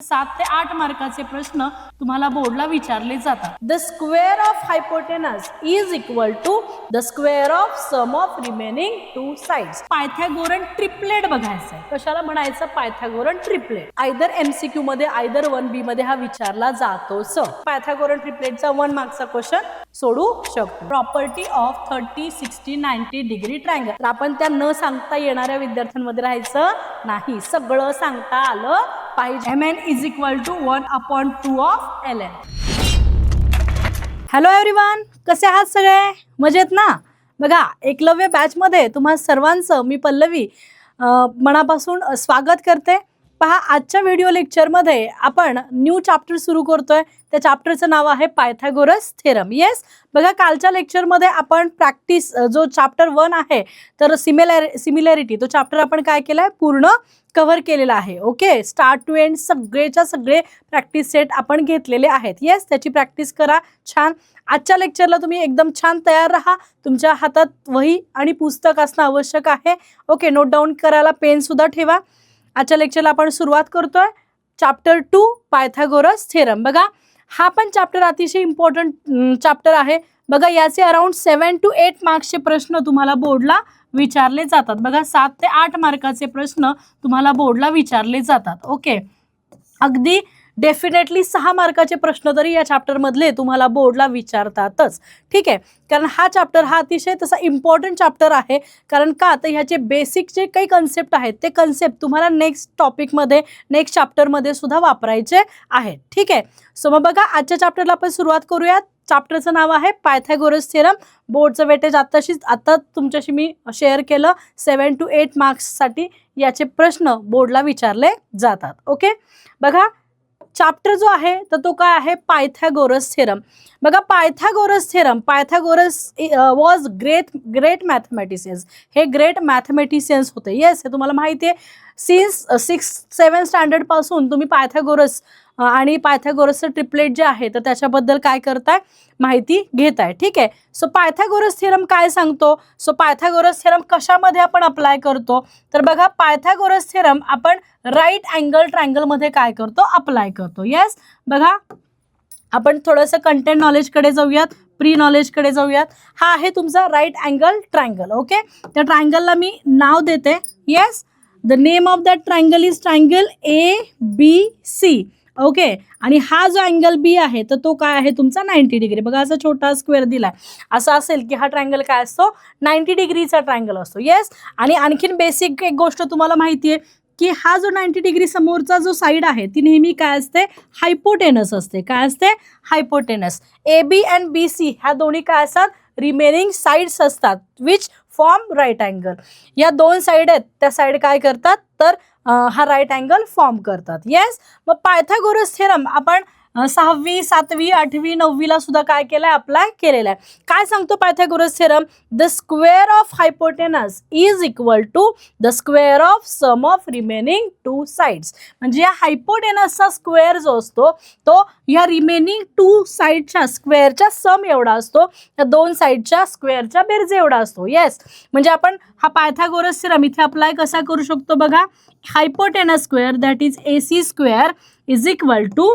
7 ते 8 मार्काचे प्रश्न तुम्हाला बोर्डला विचारले जातात. The square of hypotenuse is equal to the square of sum of remaining two sides. Pythagorean triplet बघायचं आहे. कशाला म्हणायचं? Pythagorean triplet. आयदर MCQ मध्ये आयदर 1B मध्ये हा विचारला जातोच. पायथागोरन ट्रिपलेटचा 1 मार्कचा क्वेश्चन सोडू शकतो. Property of 30, 60, 90 degree triangle. तर आपण त्या न सांगता येणाऱ्या विद्यार्थ्यांमध्ये राहायचं नाही, सगळं सांगता आलं पाहिजे. Mn is equal to 1/2 of ln. Hello everyone, कसे आहात सगळे? मजेत ना? बघा, एकलव्य बॅचमध्ये तुम्हा सर्वांचं मी पल्लवी मनापासून स्वागत करते. पहा, आजच्या व्हिडिओ लेक्चरमध्ये आपण न्यू चॅप्टर सुरू करतोय. त्या चॅप्टरचं नाव आहे पायथागोरस थेरम. येस, बघा, कालच्या लेक्चरमध्ये आपण प्रॅक्टिस जो चॅप्टर 1 आहे तर सिमिलॅरिटी तो चॅप्टर आपण काय केलाय? पूर्ण कव्हर केलेला आहे. ओके, स्टार्ट टू एंड सगळेच्या सगळे प्रॅक्टिस सेट आपण घेतलेले आहेत. येस, त्याची प्रॅक्टिस करा छान. आजच्या लेक्चरला तुम्ही एकदम छान तयार राहा. तुमच्या हातात वही आणि पुस्तक असणं आवश्यक आहे. ओके, नोट डाऊन करायला पेन सुद्धा ठेवा. आजच्या लेक्चरला आपण सुरुवात करतोय चॅप्टर 2 पायथागोरस थेरम. बघा, हा पण चॅप्टर अतिशय इम्पॉर्टंट चॅप्टर आहे. बघा, याचे अराउंड 7 to 8 मार्क्सचे प्रश्न तुम्हाला बोर्डला विचारले जातात. बघा, 7 ते 8 मार्काचे प्रश्न तुम्हाला बोर्डला विचारले जातात. ओके, अगदी डेफिनेटली 6 मार्काचे प्रश्न तरी या चॅप्टरमधले तुम्हाला बोर्डला विचारतातच. ठीक आहे, कारण हा चॅप्टर हा अतिशय तसा इम्पॉर्टंट चॅप्टर आहे. कारण का? तर ह्याचे बेसिक जे काही कन्सेप्ट आहेत ते कन्सेप्ट तुम्हाला नेक्स्ट टॉपिकमध्ये नेक्स्ट चॅप्टरमध्ये सुद्धा वापरायचे आहेत. ठीक आहे, सो मग बघा, आजच्या चॅप्टरला आपण सुरुवात करूयात. चॅप्टरचं नाव आहे पायथागोरस थेरम. बोर्डचं वेटेज आता तुमच्याशी मी शेअर केलं. 7 to 8 मार्क्ससाठी याचे प्रश्न बोर्डला विचारले जातात. ओके, बघा, चॅप्टर जो आहे तर तो काय आहे? Pythagoras theorem. बघा, Pythagoras theorem, Pythagoras was great mathematicians. हे ग्रेट मॅथमॅटिशियन्स होते. येस, हे तुम्हाला माहिती आहे. सिन्स 6-7 स्टँडर्ड पासून तुम्ही पायथागोरस आणि पायथागोरसचं ट्रिपलेट जे आहे तर त्याच्याबद्दल काय करताय? माहिती घेताय. ठीक आहे, सो पायथागोरस थेरम काय सांगतो? सो पायथागोरस थेरम कशामध्ये आपण अप्लाय करतो? तर बघा, पायथागोरस थेरम आपण राईट अँगल ट्रायंगलमध्ये काय करतो? अप्लाय करतो. येस, बघा, आपण थोडंसं कंटेंट नॉलेजकडे जाऊयात, प्री नॉलेजकडे जाऊयात. हा आहे तुमचा राईट अँगल ट्रायंगल. ओके, त्या ट्रायंगलला मी नाव देते. Yes, the name of that triangle is triangle ABC. Okay, आणि हा जो अँगल बी आहे तर तो काय आहे? तुमचा 90 डिग्री. बघा, असा छोटा स्क्वेअर दिलाय. असं असेल की हा ट्रायंगल काय असतो? 90 डिग्रीचा ट्रायंगल असतो. येस, आणि आणखीन बेसिक एक गोष्ट तुम्हाला माहिती आहे की हा जो 90 डिग्री समोरचा जो साईड आहे ती नेहमी काय असते? हायपोटेनस असते. काय असते? हायपोटेनस. AB and BC ह्या दोन्ही काय असतात? रिमेनिंग साईड्स असतात विच फॉर्म राईट अँगल. या 2 साईड आहेत, त्या साईड काय करतात? तर हा राईट अँगल फॉर्म करतात. येस, मग पायथागोरस थेरम आपण 6वी, 7वी, 8वी, 9वीला सुद्धा काय केलंय? अप्लाय केलेला आहे. काय सांगतो Pythagoras theorem? The square of hypotenuse is equal to the square of sum of remaining two sides. म्हणजे या हायपोटेनसचा स्क्वेअर जो असतो तो या रिमेनिंग 2 साईडच्या स्क्वेअरच्या सम एवढा असतो, या 2 साईडच्या स्क्वेअरच्या बेरजे एवढा असतो. येस, म्हणजे आपण हा पायथागोरस थेरम इथे अप्लाय कसा करू शकतो? बघा, hypotenuse square that is AC square is equal to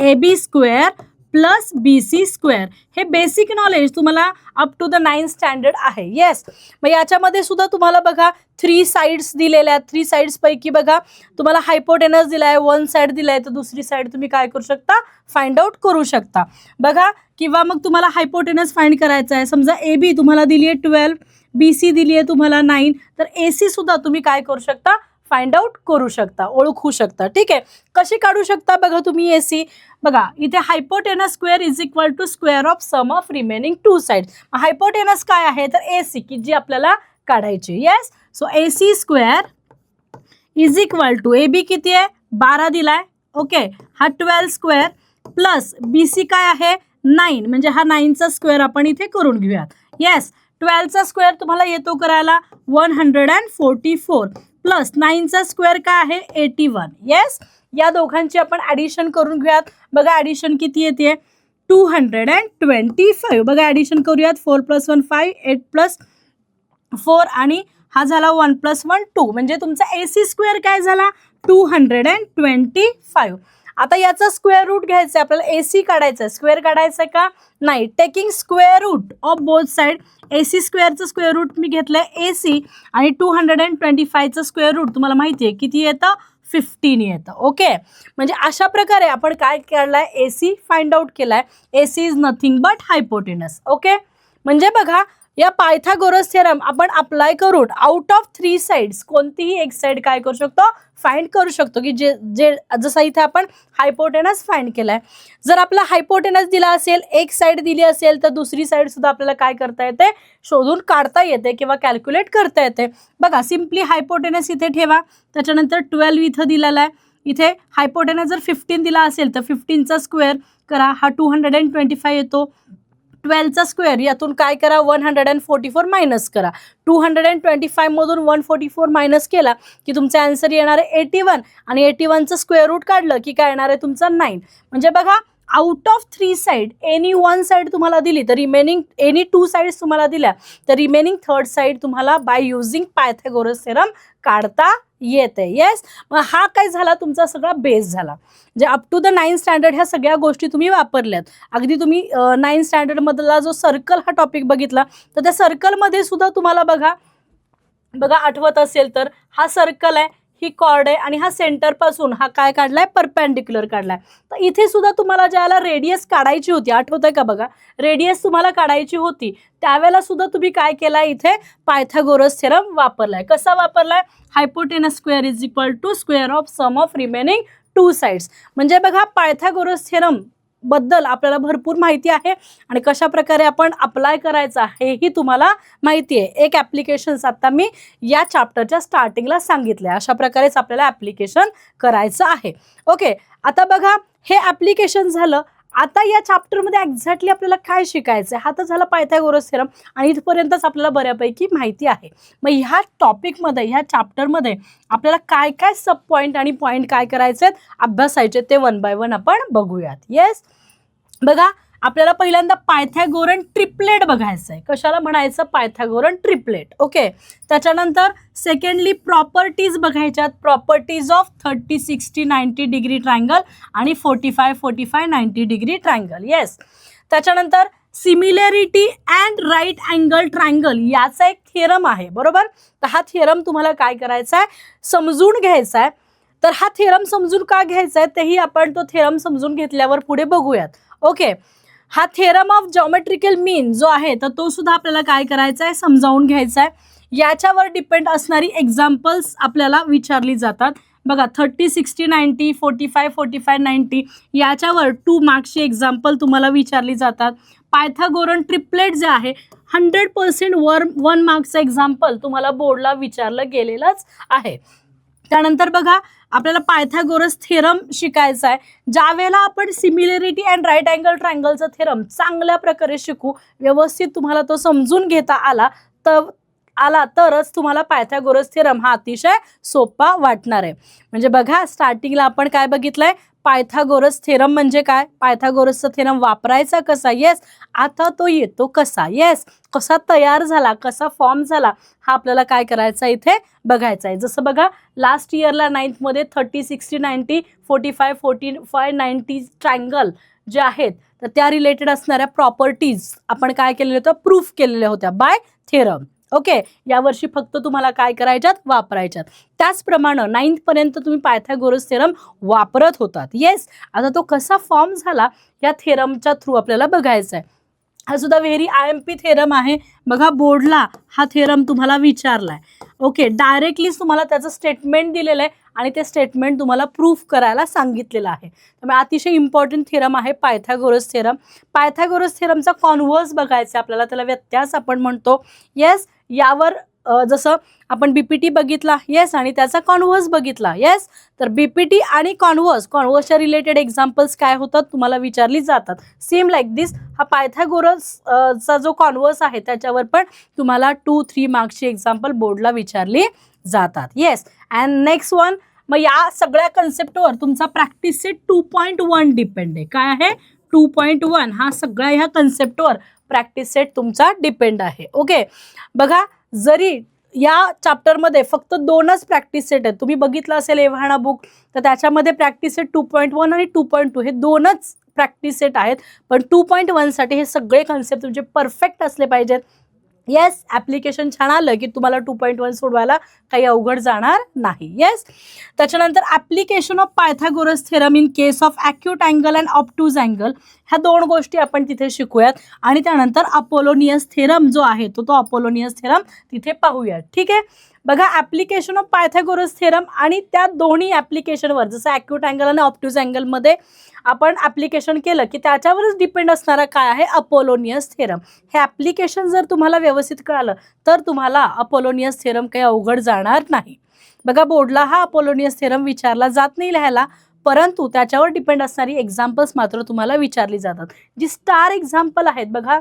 AB square plus BC square. हे बेसिक नॉलेज तुम्हाला up to the 9th standard आहे. येस, मग याच्यामध्ये सुद्धा तुम्हाला बघा 3 साईड्स दिलेल्या आहेत. 3 साईड्सपैकी बघा तुम्हाला हायपोटेनस दिला आहे, 1 साईड दिला आहे, तर दुसरी साईड तुम्ही काय करू शकता? फाइंड आउट करू शकता. बघा, किंवा मग तुम्हाला हायपोटेनस फाइंड करायचा आहे. समजा AB तुम्हाला दिली आहे 12, BC दिली आहे तुम्हाला 9, तर AC सुद्धा तुम्ही काय करू शकता? फाइंड आउट करू शकता, ओळखू शकता. ठीक आहे, कशी काढू शकता? बघा तुम्ही AC, बघा इथे hypotenuse square is equal to square of sum of remaining 2 side. Hypotenuse काय आहे? तर AC, की जी आपल्याला काढायची. Yes, so AC square is equal to AB किती आहे? 12 दिलाय. ओके, हा 12 स्क्वेअर प्लस BC काय आहे? 9, म्हणजे हा 9चा स्क्वेअर आपण इथे करून घेऊयात. येस, 12चा स्क्वेअर तुम्हाला येतो करायला 144 प्लस 9चा स्क्वेअर काय आहे? 81. येस, या दोघांची आपण ॲडिशन करून घेऊयात. बघा, ॲडिशन किती येते? 225. बघा, ॲडिशन करूयात. 4 + 1 5, 8 + 4 आणि हा झाला 1 + 1 2, म्हणजे तुमचा AC स्क्वेअर काय झाला? 225. आता याचा स्क्वेअर रूट घ्यायचा आहे आपल्याला, AC काढायचं आहे, स्क्वेअर काढायचं आहे का नाही, taking square root of both side. AC स्क्वेअरचं स्क्वेअर रूट मी घेतलंय AC आणि 225चं स्क्वेअर रूट तुम्हाला माहिती आहे किती येतं, 15 येतं. ओके, म्हणजे अशा प्रकारे आपण काय काढलाय, AC फाइंड आउट केलाय. AC is nothing but hypotenuse. Okay, म्हणजे बघा या पायथागोरस थेरम आपण अप्लाय करून आउट ऑफ 3 साइड्स कोणतीही एक साइड काय करू शकतो, फाइंड करू शकतो, की जे जे जसं इथे आपण हायपोटेनस फाइंड केलाय. जर आपला हायपोटेनस दिला असेल, एक साइड दिली असेल, तर दुसरी साइड सुद्धा आपल्याला काय करता येते, शोधून काढता येते किंवा कॅल्क्युलेट करता येते. बघा सिम्पली हायपोटेनस इथे ठेवा, त्याच्यानंतर 12 इथं दिलेला आहे. इथे हायपोटेनस जर 15 दिला असेल तर 15चा स्क्वेअर करा, हा 225 येतो. 12चा स्क्वेअर यातून काय करा, 144 मायनस करा. 225 मधून 144 मायनस केला की तुमचा आन्सर येणार आहे 81 आणि 81चं स्क्वेअर रूट काढलं की काय येणार आहे तुमचा 9. म्हणजे बघा out of 3 side any 1 side तुम्हाला दिली तर रिमेनिंग एनी 2 साइड्स तुम्हाला दिल्या तर रिमेनिंग 3rd साइड तुम्हाला बाय युझिंग पायथागोरस थेरम काढता येते. येस, मग हा काय झाला तुमचा सगळा बेस झाला. जे up to the 9th standard ह्या सगळ्या गोष्टी तुम्ही वापरल्यात. अगदी तुम्ही 9th स्टँडर्ड मधला जो सर्कल हा टॉपिक बघितला तर त्या सर्कलमध्ये सुद्धा तुम्हाला बघा आठवत असेल तर हा सर्कल आहे, ही कॉर्ड आहे आणि हा सेंटर पासून हा काय काढलाय, परपेंडिक्युलर काढलाय. तर इथे सुद्धा तुम्हाला ज्याला रेडियस काढायची होती, आठवतंय का बघा, रेडियस तुम्हाला काढायची होती त्यावेळेला सुद्धा तुम्ही काय केलाय, इथे पायथागोरस थेरम वापरलाय. कसा वापरलाय, hypotenuse square is equal to square of sum of remaining 2 sides. म्हणजे बघा पायथागोरस थेरम बद्दल आपल्याला भरपूर माहिती आहे आणि कशा प्रकारे आपण अप्लाय करायचं हेही तुम्हाला माहिती आहे. एक ॲप्लिकेशन्स आता मी या चॅप्टरच्या स्टार्टिंगला सांगितलं, अशा प्रकारेच आपल्याला ॲप्लिकेशन करायचं आहे. ओके, आता बघा हे ॲप्लिकेशन झालं. आता या चॅप्टरमध्ये एक्झॅक्टली आपल्याला काय शिकायचं आहे, हा तर झाला पायथागोरस थेरम आणि इथपर्यंतच आपल्याला बऱ्यापैकी माहिती आहे. मग ह्या टॉपिकमध्ये ह्या चॅप्टरमध्ये आपल्याला काय काय सब पॉईंट आणि पॉईंट काय करायचे आहेत, अभ्यासायचे ते 1 बाय 1 आपण बघूयात. येस, बघा आपल्याला पहिल्यांदा पायथागोरन ट्रिपलेट बघायचं आहे. कशाला म्हणायचं, पायथागोरन ट्रिपलेट. ओके, त्याच्यानंतर सेकंडली प्रॉपर्टीज बघायच्यात, प्रॉपर्टीज ऑफ 30, 60, 90 डिग्री ट्रायंगल आणि 45, 45, 90 डिग्री ट्रायंगल. येस, त्याच्यानंतर similarity and right angle triangle याचा एक थेरम आहे, बरोबर. तर हा थेरम तुम्हाला काय करायचा आहे, समजून घ्यायचा आहे. तर हा थेरम समजून का घ्यायचा आहे तेही आपण तो थेरम समजून घेतल्यावर पुढे बघूयात. ओके, हा थेरम ऑफ जॉमेट्रिकल मीन जो आहे तर तो सुद्धा आपल्याला काय करायचा आहे, समजावून घ्यायचा आहे. याच्यावर डिपेंड असणारी एक्झाम्पल्स आपल्याला विचारली जातात. बघा 30, 60, 90, 45, 45, 90 याच्यावर 2 मार्क्सची एक्झाम्पल तुम्हाला विचारली जातात. पायथागोरन ट्रिपलेट जे आहे 100% 1 मार्क्सचं एक्झाम्पल तुम्हाला बोर्डला विचारलं गेलेलंच आहे. त्यानंतर बघा आपल्याला पायथागोरस थेरम शिकायचा आहे. ज्या वेळेला आपण सिमिलॅरिटी अँड राईट अँगल ट्रायंगलचा थेरम चांगल्या प्रकारे शिकू, व्यवस्थित तुम्हाला तो समजून घेता आला तरच तुम्हाला पायथागोरस थेरम हा अतिशय सोपा वाटणार आहे. म्हणजे बघा स्टार्टिंगला आपण काय बघितलंय, पायथागोरस थेरम म्हणजे काय, पायथागोरसचा थेरम वापरायचा कसा. येस, आता तो येतो कसा. येस, कसा तयार झाला, कसा फॉर्म झाला हा आपल्याला काय करायचा इथे बघायचा आहे. जसं बघा लास्ट इयरला 9th मध्ये 30, 60, 90, 45, 45, 90 ट्रायंगल जे आहेत तर त्या रिलेटेड असणाऱ्या प्रॉपर्टीज आपण काय केलेल्या होत्या, प्रूफ केलेल्या होत्या बाय थेरम. ओके, यावर्षी फक्त तुम्हाला काय करायच्यात, वापरायच्यात. त्याचप्रमाणे 9th पर्यंत तुम्ही पायथागोरस थेरम वापरत होतात. येस, आता तो कसा फॉर्म झाला या थेरमच्या थ्रू आपल्याला बघायचा आहे. हा सुद्धा व्हेरी IMP थेरम आहे. बघा बोर्डला हा थेरम तुम्हाला विचारलाय. ओके, डायरेक्टलीच तुम्हाला त्याचं स्टेटमेंट दिलेलं आहे आणि ते स्टेटमेंट तुम्हाला प्रूफ करायला सांगितलेलं आहे. त्यामुळे अतिशय इम्पॉर्टंट थेरम आहे पायथागोरस थेरम. पायथागोरस थेरमचा कॉन्व्हर्स बघायचा आपल्याला, त्याला व्यत्यास आपण म्हणतो. येस, यावर जसं आपण BPT बघितला, येस, आणि त्याचा कॉन्व्हर्स बघितला. येस, तर BPT आणि कॉन्व्हर्सच्या रिलेटेड एक्झाम्पल्स काय होतात तुम्हाला विचारली जातात. सेम लाईक दिस हा पायथागोरसचा जो कॉन्व्हर्स आहे त्याच्यावर पण तुम्हाला 2-3 मार्क्सची एक्झाम्पल बोर्डला विचारली जातात. येस, अँड नेक्स्ट वन, मग या सगळ्या कन्सेप्टवर तुमचा प्रॅक्टिस सेट 2.1 डिपेंड आहे. काय आहे, 2.1 हा सगळ्या ह्या कन्सेप्टवर प्रॅक्टिस सेट तुमचा डिपेंड आहे. ओके, बघा जरी या चॅप्टरमध्ये फक्त 2च प्रॅक्टिस सेट आहेत. तुम्ही बघितलं असेल एव्हाना बुक, तर त्याच्यामध्ये प्रॅक्टिस सेट 2.1 आणि 2.2 हे 2च प्रॅक्टिस सेट आहेत. पण 2.1 साठी हे सगळे कन्सेप्ट तुमचे परफेक्ट असले पाहिजेत. येस, ॲप्लिकेशन छान आलं की तुम्हाला 2.1 सोडवायला काही अवघड जाणार नाही. येस, त्याच्यानंतर application of Pythagoras theorem in case of acute angle and obtuse angle, ह्या 2 गोष्टी आपण तिथे शिकूयात. आणि त्यानंतर अपोलोनियस थेरम जो आहे तो अपोलोनियस थेरम तिथे पाहूयात. ठीक आहे, बघा ॲप्लिकेशन ऑफ पायथागोरस थेरम आणि त्या दोन्ही ॲप्लिकेशनवर, जसं ॲक्यूट अँगल आणि ऑब्ट्यूज अँगलमध्ये आपण ॲप्लिकेशन केलं की त्याच्यावरच डिपेंड असणारा काय आहे, अपोलोनियस थेरम. हे ॲप्लिकेशन जर तुम्हाला व्यवस्थित कळालं तर तुम्हाला अपोलोनियस थेरम काही अवघड जाणार नाही. बघा, बोर्डला हा अपोलोनियस थेरम विचारला जात नाही लिहायला, परंतु त्याच्यावर डिपेंड असणारी एक्झाम्पल्स मात्र तुम्हाला विचारली जातात, जी स्टार एक्झाम्पल आहेत. बघा,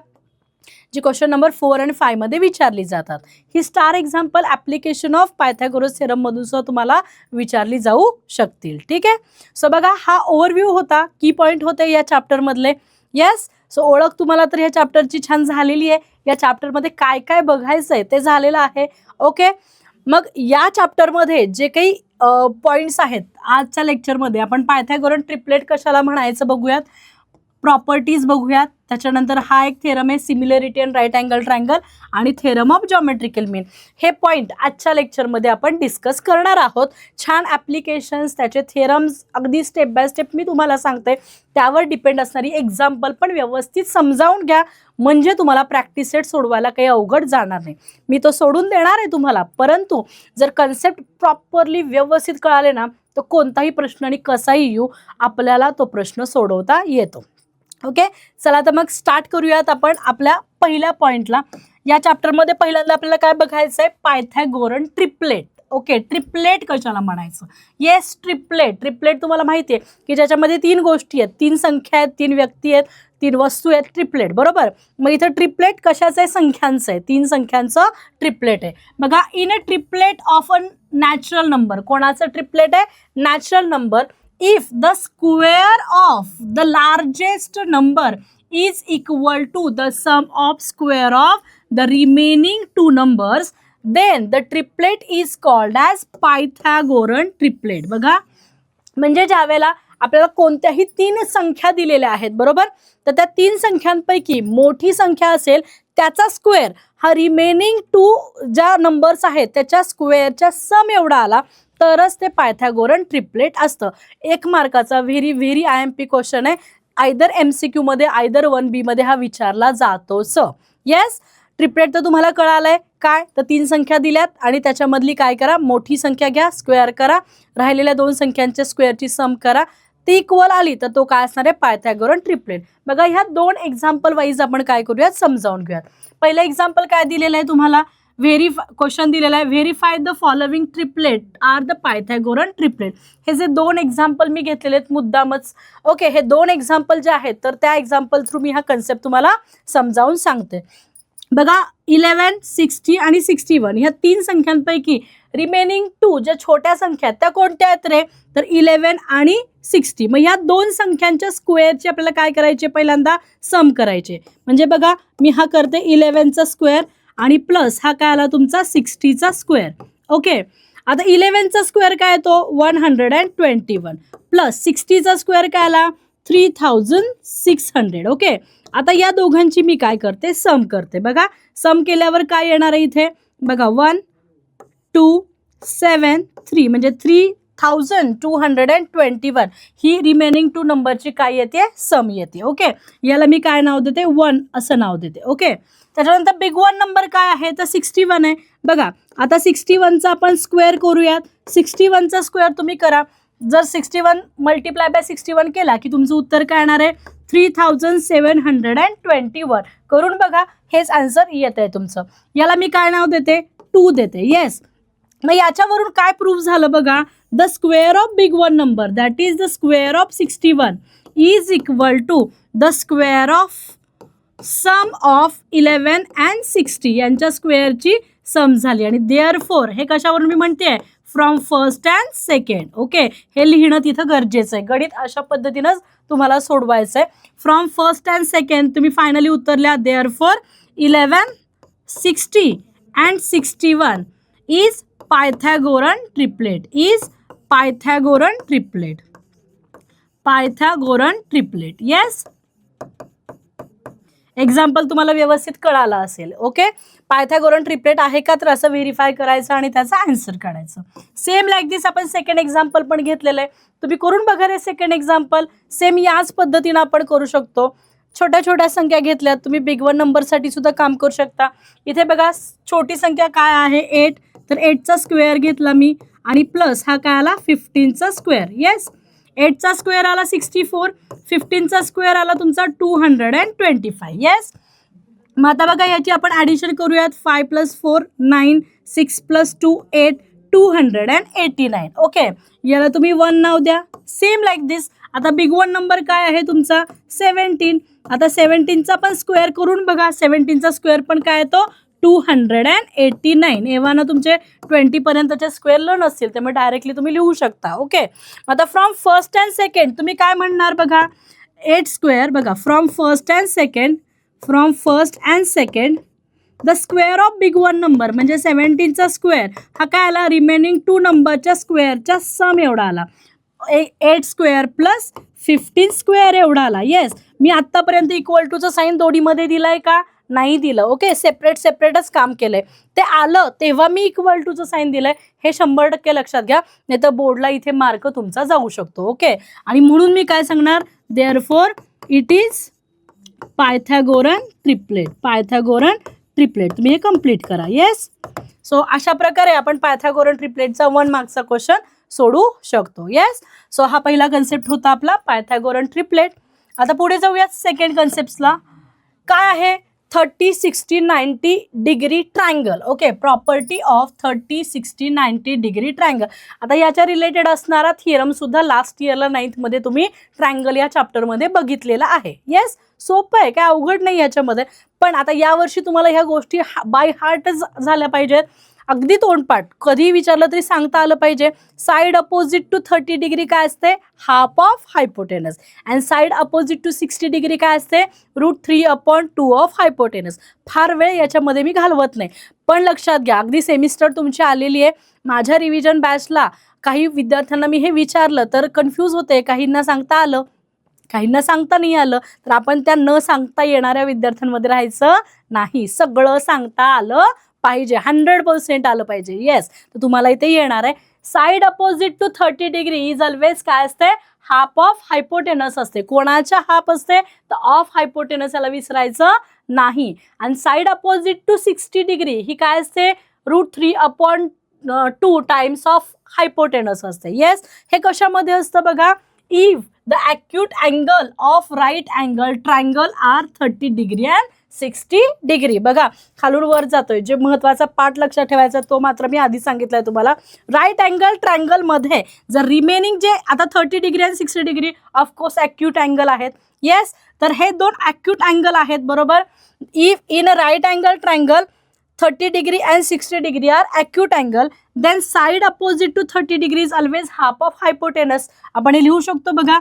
जी क्वेश्चन नंबर 4 आणि 5 मध्ये विचारली जातात. ही star example application of Pythagoras theorem मधून सुद्धा तुम्हाला विचारली जाऊ शकतील. ठीक आहे, सो बघा, हा ओव्हरव्ह्यू होता, की पॉईंट होते या चॅप्टर मधले. येस, सो ओळख तुम्हाला तर या चॅप्टरची छान झालेली आहे. या चॅप्टरमध्ये काय काय बघायचं आहे ते झालेलं आहे. ओके, मग या चॅप्टरमध्ये जे काही पॉईंट्स आहेत आजच्या लेक्चरमध्ये आपण पायथागोरन ट्रिपलेट कशाला म्हणायचं बघूयात, प्रॉपर्टीज बघूयात. त्याच्यानंतर हा एक थेरम आहे similarity and right angle triangle आणि थेरम ऑफ जॉमेट्रिकल मीन. हे पॉईंट आजच्या लेक्चरमध्ये आपण डिस्कस करणार आहोत. छान ॲप्लिकेशन्स, त्याचे थेरम्स अगदी स्टेप बाय स्टेप मी तुम्हाला सांगते, त्यावर डिपेंड असणारी एक्झाम्पल पण व्यवस्थित समजावून घ्या, म्हणजे तुम्हाला प्रॅक्टिस सेट सोडवायला काही अवघड जाणार नाही. मी तो सोडून देणार आहे तुम्हाला, परंतु जर कन्सेप्ट प्रॉपरली व्यवस्थित कळाले ना तर कोणताही प्रश्न आणि कसाही येऊ आपल्याला तो प्रश्न सोडवता येतो. ओके, चला तर मग स्टार्ट करूयात आपण आपल्या पहिल्या पॉईंटला. या चॅप्टरमध्ये पहिल्यांदा आपल्याला काय बघायचं आहे, पायथागोरन ट्रिपलेट. ओके, ट्रिपलेट कशाला म्हणायचं. येस, ट्रिपलेट तुम्हाला माहिती आहे की ज्याच्यामध्ये 3 गोष्टी आहेत, 3 संख्या आहेत, 3 व्यक्ती आहेत, 3 वस्तू आहेत, ट्रिपलेट. बरोबर, मग इथं ट्रिपलेट कशाचं आहे, संख्यांचं आहे, 3 संख्यांचं ट्रिपलेट आहे. बघा, in a triplet of a natural number, कोणाचं ट्रिपलेट आहे, natural number. If the square of the largest number is equal to the sum of square of the remaining 2 numbers, then the triplet is called as Pythagorean triplet. बघा, म्हणजे ज्या वेळेला आपल्याला कोणत्याही 3 संख्या दिलेल्या आहेत, बरोबर, तर त्या 3 संख्यांपैकी मोठी संख्या असेल त्याचा स्क्वेअर हा रिमेनिंग 2 ज्या नंबर्स आहेत त्याच्या स्क्वेअरच्या सम एवढा आला तरच ते पायथागोरन ट्रिपलेट असतं. 1 मार्काचा व्हेरी IMP क्वेश्चन आहे, आयदर MCQ मध्ये आयदर 1B मध्ये हा विचारला जातोच. येस, ट्रिपलेट तर तुम्हाला कळालंय काय, तर 3 संख्या दिल्यात आणि त्याच्यामधली काय करा, मोठी संख्या घ्या, स्क्वेअर करा, राहिलेल्या 2 संख्यांच्या स्क्वेअरची सम करा, ती इक्वल आली तर तो काय असणार आहे, पायथागोरन ट्रिपलेट. बघा, ह्या 2 एक्झाम्पल वाईज आपण काय करूयात, समजावून घेऊयात. पहिलं एक्झाम्पल काय दिलेलं आहे तुम्हाला, क्वेश्चन दिलेला आहे, verify the following triplet are the Pythagorean triplet. हे जे 2 एक्झाम्पल मी घेतलेले आहेत मुद्दामच. ओके, हे 2 एक्झाम्पल जे आहेत तर त्या एक्झाम्पल थ्रू मी हा कन्सेप्ट तुम्हाला समजावून सांगते. बघा, 11, 60 आणि 61 ह्या 3 संख्यांपैकी रिमेनिंग 2 ज्या छोट्या संख्या त्या कोणत्या आहेत रे, तर 11 आणि 60. मग ह्या 2 संख्यांच्या स्क्वेअरची आपल्याला काय करायचे, पहिल्यांदा सम करायचे. म्हणजे बघा, मी हा करते 11चा स्क्वेअर आणि प्लस हा काय आला तुमचा 60चा स्क्वेअर. ओके, आता 11चा स्क्वेअर काय येतो 121 प्लस 60चा स्क्वेअर काय आला 3600. ओके, आता या दोघांची मी काय करते, सम करते. बघा, सम केल्यावर काय येणार आहे इथे, बघा 1 2 7 3 म्हणजे 3221 ही रिमेनिंग 2 नंबरची काय येते, सम येते. ओके, याला मी काय नाव देते, 1 असं नाव देते. ओके, त्याच्यानंतर बिग 1 नंबर काय आहे तर 61 आहे. बघा, आता 61चा आपण स्क्वेअर करूयात. 61चा स्क्वेअर तुम्ही करा, जर 61 मल्टिप्लाय बाय 61 केला की तुमचं उत्तर काय येणार आहे 3721. करून बघा, हेच आन्सर येत आहे तुमचं. याला मी काय नाव देते, 2 देते. येस, मग याच्यावरून काय प्रूव्ह झालं बघा, the square of big 1 number that is the square of 61 is equal to the square of sum of 11 and 60 यांच्या स्क्वेअरची सम झाली. आणि देअरफॉर हे कशावरून मी म्हणते, from first and second. Okay, हे लिहिणं तिथं गरजेचं आहे. गणित अशा पद्धतीनंच तुम्हाला सोडवायचं आहे. फ्रॉम फर्स्ट अँड सेकंड तुम्ही फायनली उतरल्या, therefore 11, 60 and 61 is Pythagorean triplet, is Pythagorean triplet, Pythagorean triplet. Yes, example तुम्हाला व्यवस्थित कळालं असेल. ओके, पायथागोरन ट्रिपलेट आहे का तर असं व्हेरीफाय करायचं आणि त्याचा आन्सर काढायचं. सेम लाईक दिस आपण सेकंड एक्झाम्पल पण घेतलेलं आहे. तुम्ही करून बघा रे सेकंड एक्झाम्पल. सेम याच पद्धतीनं आपण करू शकतो. छोट्या छोट्या संख्या घेतल्यात, तुम्ही बिग वन नंबरसाठी सुद्धा काम करू शकता. इथे बघा छोटी संख्या काय आहे 8, तर 8चा स्क्वेअर घेतला मी आणि प्लस हा काय आला 15चा स्क्वेअर. येस, 8चा स्क्वेअर आला 64, 15चा स्क्वेअर आला तुमचा 225. येस, मग आता बघा याची आपण ॲडिशन करूयात. 5 + 4 9, 6 + 2 8, 289. ओके, याला तुम्ही 1 नाव द्या. सेम लाईक दिस. आता बिग वन नंबर काय आहे तुमचा 17. आता 17चा पण स्क्वेअर करून बघा. 17चा स्क्वेअर पण काय येतो 289. एव्हाना तुमचे 20 पर्यंतचे स्क्वेअर लर्न असतील त्यामुळे डायरेक्टली तुम्ही लिहू शकता. ओके, आता फ्रॉम फर्स्ट अँड सेकंड तुम्ही काय म्हणणार बघा. 8 स्क्वेअर बघा, from first and second, from first and second the square of big one number म्हणजे 17चा स्क्वेअर हा काय आला रिमेनिंग 2 नंबरच्या स्क्वेअरच्या सम एवढा आला. 8 स्क्वेअर प्लस 15 स्क्वेअर एवढा आला. येस, मी आत्तापर्यंत इक्वल टूचं साईन दोन्हीमध्ये दिलंय का नाही दिलं. ओके, सेपरेटच काम केलंय. ते आलं तेव्हा मी इक्वल टूचं साईन दिलंय, हे 100% लक्षात घ्या, नाही तर बोर्डला इथे मार्क तुमचा जाऊ शकतो. ओके, आणि म्हणून मी काय सांगणार therefore it is Pythagorean triplet, Pythagorean triplet. तुम्ही हे कम्प्लीट करा. येस, सो अशा प्रकारे आपण पायथागोरन ट्रिपलेटचा 1 मार्कचा क्वेश्चन सोडू शकतो. येस, सो हा पहिला कन्सेप्ट होता आपला पायथागोरन ट्रिपलेट. आता पुढे जाऊयात सेकंड कन्सेप्टला. काय आहे 30 60 90 degree triangle. Okay, property of 30 60 90 degree triangle. आता याच्या रिलेटेड असणारा थिअरम सुद्धा लास्ट इयरला 9th मध्ये तुम्ही ट्रायंगल या चॅप्टरमध्ये बघितलेला आहे. येस, सोपं आहे, काय अवघड नाही याच्यामध्ये. पण आता यावर्षी तुम्हाला ह्या गोष्टी बाय हार्टच झाल्या पाहिजेत. अगदी तोंडपाठ कधी विचारलं तरी सांगता आलं पाहिजे. साईड अपोजिट टू 30 डिग्री काय असते half of hypotenuse, and side opposite to 60 degree काय असते √3/2 ऑफ हायपोटेनस. फार वेळ याच्यामध्ये मी घालवत नाही, पण लक्षात घ्या अगदी सेमिस्टर तुमची आलेली आहे. माझ्या रिव्हिजन बॅचला काही विद्यार्थ्यांना मी हे विचारलं तर कन्फ्यूज होते, काहींना सांगता आलं काहींना सांगता नाही आलं. तर आपण त्या न सांगता येणाऱ्या विद्यार्थ्यांमध्ये राहायचं नाही, सगळं सांगता आलं पाहिजे, 100% आलं पाहिजे. येस, तर तुम्हाला इथे येणार आहे side opposite to 30 degree is always काय असते हाफ ऑफ हायपोटेनस असते. कोणाच्या हाफ असते तर ऑफ हायपोटेनस, याला विसरायचं नाही. आणि साईड अपोजिट टू 60 डिग्री ही काय असते √3/2 टाइम्स ऑफ हायपोटेनस असते. येस, हे कशामध्ये असतं बघा. If the acute angle of right angle triangle are 30 degree and 60 degree. बघा खालून वर जातोय, जे महत्वाचा पार्ट लक्षात ठेवायचा तो मात्र मी आधी सांगितलंय तुम्हाला. राईट अँगल ट्रायंगल मध्ये जर रिमेनिंग जे आता 30 डिग्री आणि 60 डिग्री ऑफकोर्स ॲक्यूट अँगल आहेत. येस, तर हे 2 ॲक्यूट अँगल आहेत बरोबर. If in a right angle triangle 30 degree and 60 degree are acute angle, then side opposite to 30 degree is always half of hypotenuse. आपण हे लिहू शकतो बघा,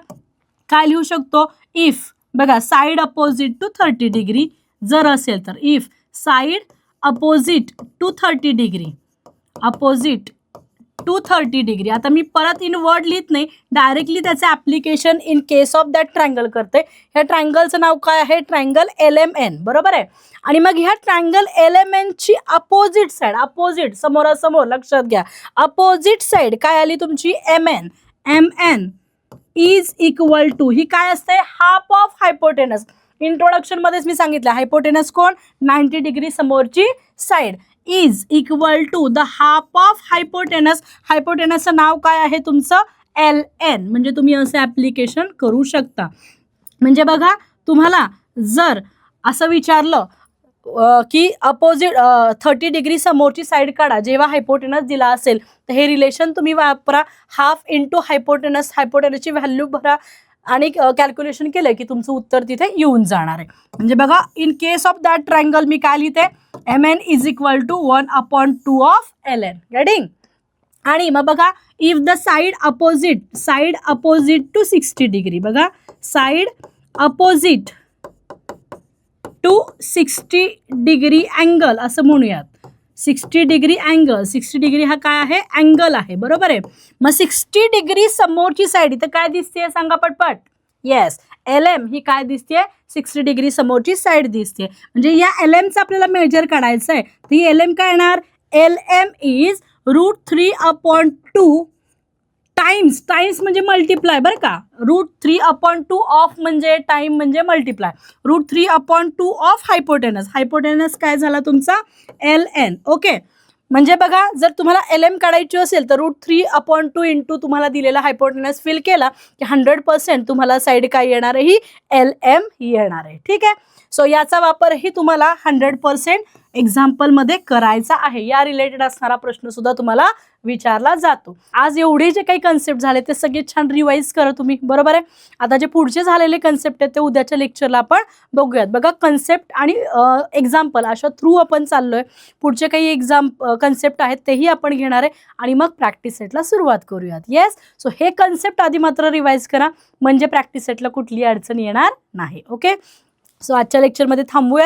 काय लिहू शकतो. इफ बघा साईड अपोजिट टू 30 डिग्री जर असेल तर if side opposite to 30 degree, opposite to 30 degree. आता मी परत इन वर्ड लिहित नाही, डायरेक्टली त्याचं application in case of that triangle करते. ह्या ट्रायंगलचं नाव काय आहे ट्रायंगल LMN बरोबर आहे. आणि मग ह्या ट्रायंगल LMNची अपोजिट साईड, अपोजिट समोरासमोर लक्षात घ्या, अपोजिट साईड काय आली तुमची MN इज इक्वल टू ही काय असते हाफ ऑफ हायपोटेनस. इंट्रोडक्शन मध्येच मी सांगितलं हायपोटेनस कोण 90 डिग्री समोरची side is equal to the half of hypotenuse. हायपोटेनसचं नाव काय आहे तुमचं LN, म्हणजे तुम्ही असं ॲप्लिकेशन करू शकता. म्हणजे बघा तुम्हाला जर असं विचारलं की अपोजिट 30 डिग्री समोरची साईड काढा जेव्हा हायपोटेनस दिला असेल तर हे रिलेशन तुम्ही वापरा, हाफ इंटू हायपोटेनस, हायपोटेनसची व्हॅल्यू भरा आणि कॅल्क्युलेशन केलं की तुमचं उत्तर तिथे येऊन जाणार आहे. म्हणजे बघा in case of that triangle मी काय लिहिते MN इज इक्वल टू 1/2 ऑफ LN. गेटिंग. आणि मग बघा if the side opposite to 60 degree, बघा side opposite to 60 degree angle असं म्हणूयात. 60 डिग्री अँगल, 60 डिग्री हा काय आहे, अँगल आहे, बरोबर आहे. मग 60 डिग्री समोरची साईड इथं काय दिसते सांगा पटपट. येस, LM ही काय दिसते, 60 डिग्री समोरची साईड दिसते. म्हणजे या LMचं आपल्याला मेजर काढायचं आहे. तर ही LM काय येणार, LM इज √3/2 टाइम्स म्हणजे मल्टिप्लाय बरं का. √3/2 ऑफ म्हणजे टाइम म्हणजे मल्टिप्लाय. √3/2 ऑफ हायपोटेनस काय झाला तुमचा, LN. ओके, म्हणजे बघा जर तुम्हाला LM काढायची असेल तर √3/2 इंटू तुम्हाला दिलेला हायपोटेनस फिल केला की 100% तुम्हाला साईड काय येणार आहे, ही LM ही येणार आहे. ठीक आहे. सो याचा वापरही तुम्हाला 100% एक्झाम्पलमध्ये करायचा आहे. या रिलेटेड असणारा प्रश्न सुद्धा तुम्हाला विचारला जातो. आज एवढे जे काही कन्सेप्ट झाले ते सगळे छान रिवाईज करा तुम्ही, बरोबर आहे. आता जे पुढचे झालेले कन्सेप्ट आहेत ते उद्याच्या लेक्चरला आपण बघूयात. बघा कन्सेप्ट आणि एक्झाम्पल अशा थ्रू आपण चाललोय. पुढचे काही कन्सेप्ट आहेत तेही आपण घेणार आहे आणि मग प्रॅक्टिस सेटला सुरुवात करूयात. येस, सो हे कन्सेप्ट आधी मात्र रिवाईज करा म्हणजे प्रॅक्टिस सेटला कुठली अडचण येणार नाही. ओके, सो आजच्या लेक्चरमध्ये थांबूयात.